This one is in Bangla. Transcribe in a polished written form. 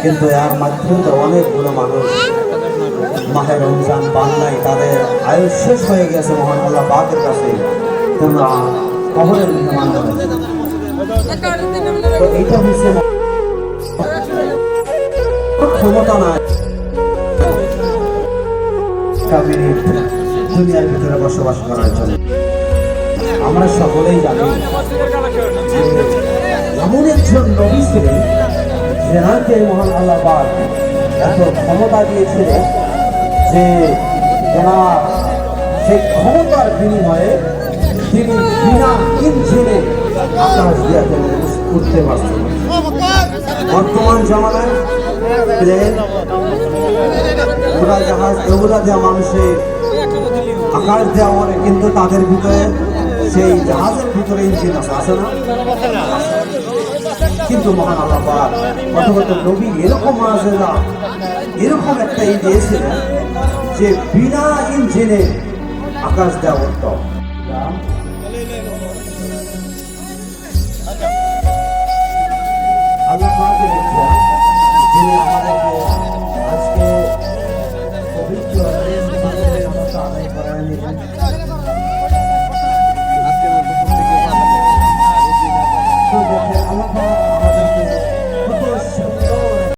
কিন্তু এর মাধ্যমে অনেকগুলো মানুষ মাহে রমজান পান নাই, তাদের আয়ু শেষ হয়ে গেছে মহান আল্লাহ পাকের কাছে। তোমরা কবরের মেহমান হবে। তো এইটা হচ্ছে ক্ষমতা নাই দুনিয়ার ভিতরে বসবাস করার জন্য। আমরা সকলেই জানি এমন একজন নবী ছিলেন যেনাকে মহান আল্লাহ পাক এত ক্ষমতা দিয়েছিলেন যে ওনার সেই ক্ষমতার বিনিময়ে তিনি বিনা ইঞ্জিনে আকাশ দিয়ে উঠতে পারছেন। বর্তমান জামানায় প্লেন, উড়াজাহাজ এগুলা দেওয়া মানুষের আকাশ দেওয়া মনে, কিন্তু তাদের ভিতরে সেই জাহাজের ভিতরে ইঞ্জিন আছে না? কিন্তু মহান আল্লাহ পাক অথবা নবী এরকম মুআজিজা এরকম একটা দিয়েছিলেন যে বিনা ইঞ্জিনে আকাশ দেওয়া হতো।